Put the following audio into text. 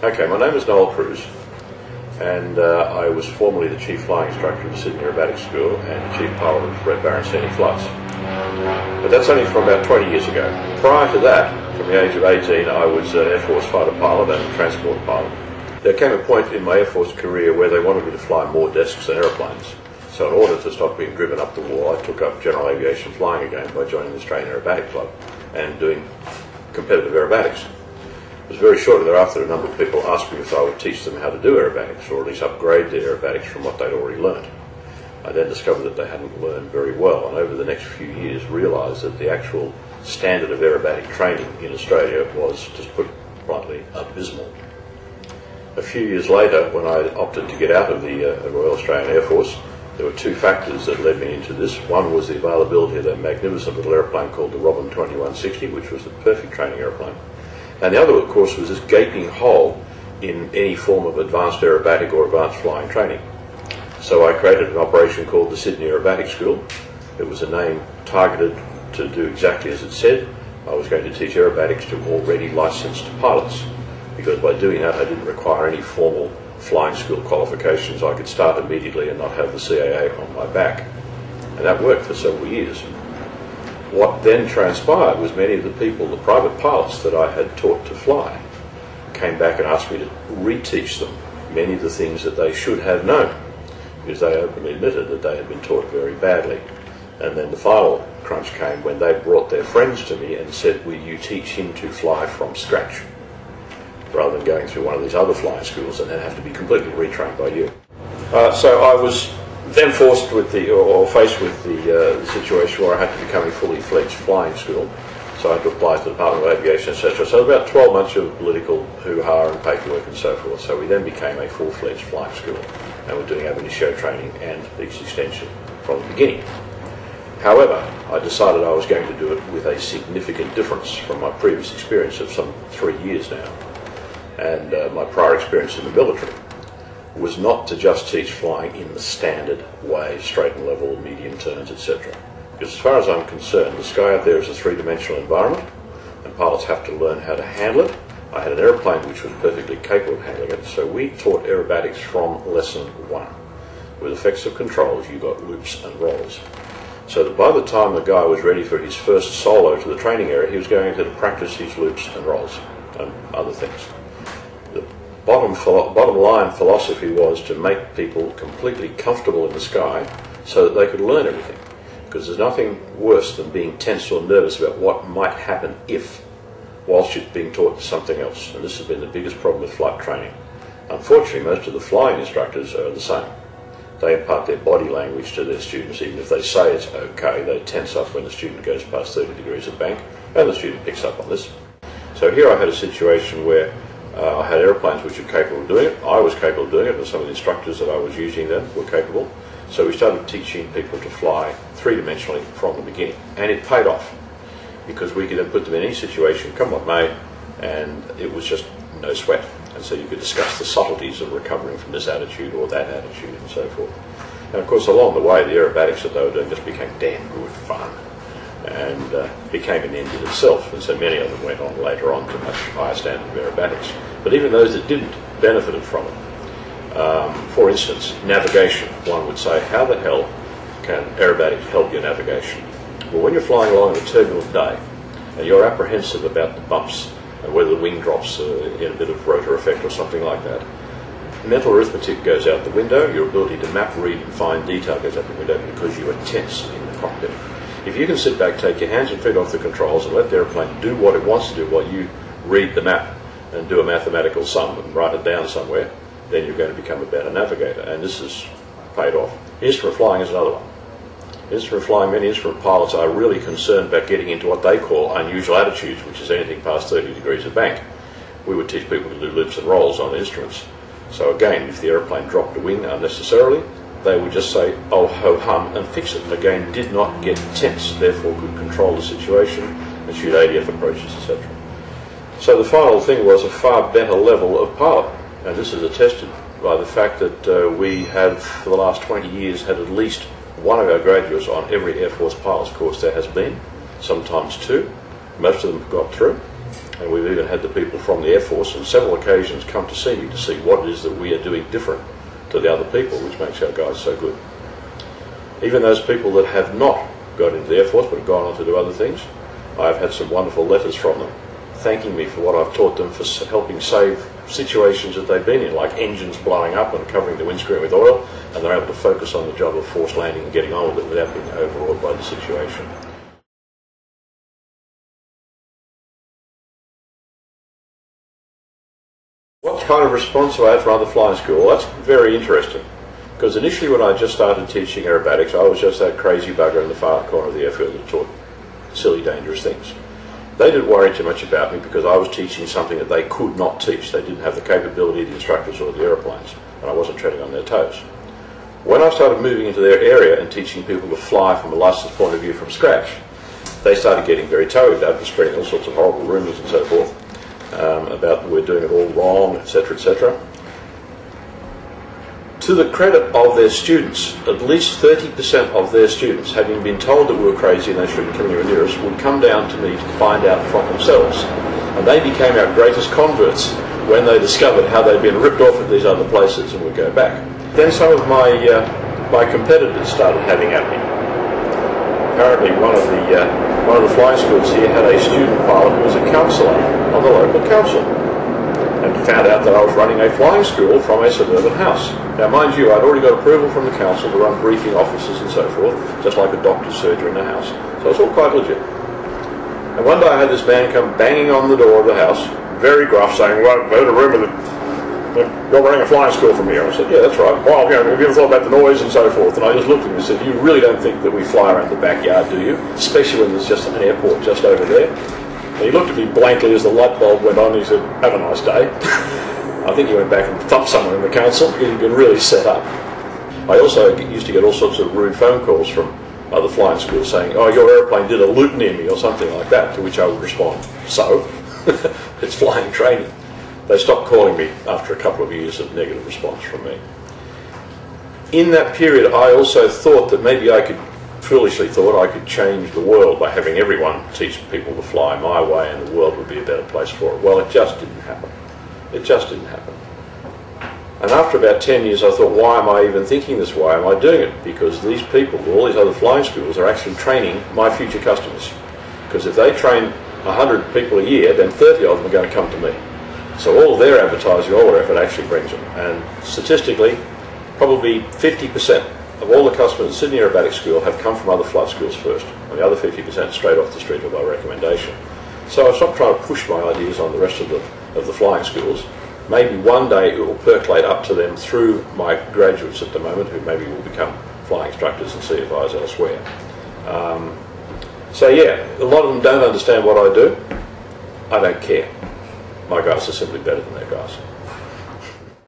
Okay, my name is Noel Kruse, and I was formerly the Chief Flying Instructor of the Sydney Aerobatic School and Chief Pilot of Red Baron Scenic Flights. But that's only from about 20 years ago. Prior to that, from the age of 18, I was an Air Force fighter pilot and a transport pilot. There came a point in my Air Force career where they wanted me to fly more desks than aeroplanes. So in order to stop being driven up the wall, I took up general aviation flying again by joining the Australian Aerobatic Club and doing competitive aerobatics. It was very shortly thereafter a number of people asked me if I would teach them how to do aerobatics, or at least upgrade their aerobatics from what they'd already learned. I then discovered that they hadn't learned very well, and over the next few years realised that the actual standard of aerobatic training in Australia was, just put bluntly, abysmal. A few years later, when I opted to get out of the Royal Australian Air Force, there were two factors that led me into this. One was the availability of that magnificent little airplane called the Robin 2160, which was the perfect training airplane. And the other, of course, was this gaping hole in any form of advanced aerobatic or advanced flying training. So I created an operation called the Sydney Aerobatic School. It was a name targeted to do exactly as it said. I was going to teach aerobatics to already licensed pilots, because by doing that I didn't require any formal flying school qualifications. I could start immediately and not have the CAA on my back. And that worked for several years. What then transpired was many of the people, the private pilots that I had taught to fly, came back and asked me to reteach them many of the things that they should have known, because they openly admitted that they had been taught very badly. And then the final crunch came when they brought their friends to me and said, will you teach him to fly from scratch, rather than going through one of these other flying schools and then have to be completely retrained by you. So I was then faced with the situation where I had to become a fully fledged flying school. So I had to apply to the Department of Aviation, etc. So about 12 months of political hoo-ha and paperwork and so forth. So we then became a full-fledged flying school, and we're doing ab initio training and Peaks Extension from the beginning. However, I decided I was going to do it with a significant difference from my previous experience of some 3 years now. And my prior experience in the military was not to just teach flying in the standard way, straight and level, medium turns, etc. Because as far as I'm concerned, the sky out there is a three-dimensional environment, and pilots have to learn how to handle it. I had an airplane which was perfectly capable of handling it, so we taught aerobatics from lesson 1. With effects of controls, you got loops and rolls. So that by the time the guy was ready for his first solo to the training area, he was going to practice his loops and rolls and other things. The bottom line philosophy was to make people completely comfortable in the sky so that they could learn everything. Because there's nothing worse than being tense or nervous about what might happen if, whilst you're being taught something else. And this has been the biggest problem with flight training. Unfortunately, most of the flying instructors are the same. They impart their body language to their students. Even if they say it's okay, they tense up when the student goes past 30 degrees of bank, and the student picks up on this. So here I had a situation where I had airplanes which were capable of doing it. I was capable of doing it, and some of the instructors that I was using then were capable. So we started teaching people to fly three-dimensionally from the beginning. And it paid off, because we could then put them in any situation, come what may, and it was just no sweat. And so you could discuss the subtleties of recovering from this attitude or that attitude and so forth. And of course, along the way, the aerobatics that they were doing just became damn good fun, and became an end in itself, and so many of them went on later on to much higher standard of aerobatics. But even those that didn't benefited from it. For instance, navigation. One would say, how the hell can aerobatics help your navigation? Well, when you're flying along on a turbulent day, and you're apprehensive about the bumps, and whether the wing drops in a bit of rotor effect or something like that, mental arithmetic goes out the window, your ability to map, read and find detail goes out the window, because you are tense in the cockpit. If you can sit back, take your hands and feet off the controls and let the airplane do what it wants to do while you read the map and do a mathematical sum and write it down somewhere, then you're going to become a better navigator. And this has paid off. Instrument flying is another one. Instrument flying, many instrument pilots are really concerned about getting into what they call unusual attitudes, which is anything past 30 degrees of bank. We would teach people to do loops and rolls on the instruments. So again, if the airplane dropped a wing unnecessarily, they would just say, oh ho hum, and fix it. And again, did not get tense, therefore could control the situation and shoot ADF approaches, etc. So the final thing was a far better level of pilot. And this is attested by the fact that we have, for the last 20 years, had at least one of our graduates on every Air Force pilot's course there has been, sometimes two. Most of them have got through. And we've even had the people from the Air Force on several occasions come to see me to see what it is that we are doing different to the other people, which makes our guys so good. Even those people that have not got into the Air Force but have gone on to do other things, I've had some wonderful letters from them thanking me for what I've taught them, for helping save situations that they've been in, like engines blowing up and covering the windscreen with oil, and they're able to focus on the job of forced landing and getting on with it without being overawed by the situation. What kind of response I had from other flying school? Well, that's very interesting, because initially when I just started teaching aerobatics, I was just that crazy bugger in the far corner of the airfield that taught silly, dangerous things. They didn't worry too much about me because I was teaching something that they could not teach. They didn't have the capability, the instructors or the aeroplanes, and I wasn't treading on their toes. When I started moving into their area and teaching people to fly from a license point of view from scratch, they started getting very toed up and spreading all sorts of horrible rumours and so forth about we're doing it all wrong, etc., etc. To the credit of their students, at least 30% of their students, having been told that we were crazy and they shouldn't come anywhere near us, would come down to me to find out from themselves. And they became our greatest converts when they discovered how they'd been ripped off at these other places and would go back. Then some of my competitors started having at me. Apparently one of the flying schools here had a student pilot who was a counsellor on the local council, and found out that I was running a flying school from a suburban house. Now mind you, I'd already got approval from the council to run briefing offices and so forth, just like a doctor's surgery in a house. So it's all quite legit. And one day I had this man come banging on the door of the house, very gruff, saying, well, there's a rumour that you're running a flying school from here. I said, yeah, that's right. Well, you know, have you ever thought about the noise and so forth? And I just looked at him and said, you really don't think that we fly around the backyard, do you? Especially when there's just an airport just over there. And he looked at me blankly as the light bulb went on and he said, have a nice day. I think he went back and thumped someone in the council because he'd been really set up. I also used to get all sorts of rude phone calls from other flying schools saying, oh, your aeroplane did a loop near me or something like that, to which I would respond, so? It's flying training. They stopped calling me after a couple of years of negative response from me. In that period, I also thought that maybe foolishly thought I could change the world by having everyone teach people to fly my way and the world would be a better place for it. Well, it just didn't happen. It just didn't happen. And after about 10 years I thought, why am I even thinking this? Why am I doing it? Because these people, all these other flying schools, are actually training my future customers. Because if they train 100 people a year, then 30 of them are going to come to me. So all of their advertising, all their effort actually brings them. And statistically, probably 50% of all the customers at Sydney Aerobatic School have come from other flight schools first, and the other 50% straight off the street or by recommendation. So I stopped trying to push my ideas on the rest of the flying schools. Maybe one day it will percolate up to them through my graduates at the moment, who maybe will become flying instructors and CFIs elsewhere. So yeah, a lot of them don't understand what I do. I don't care. My guys are simply better than their guys.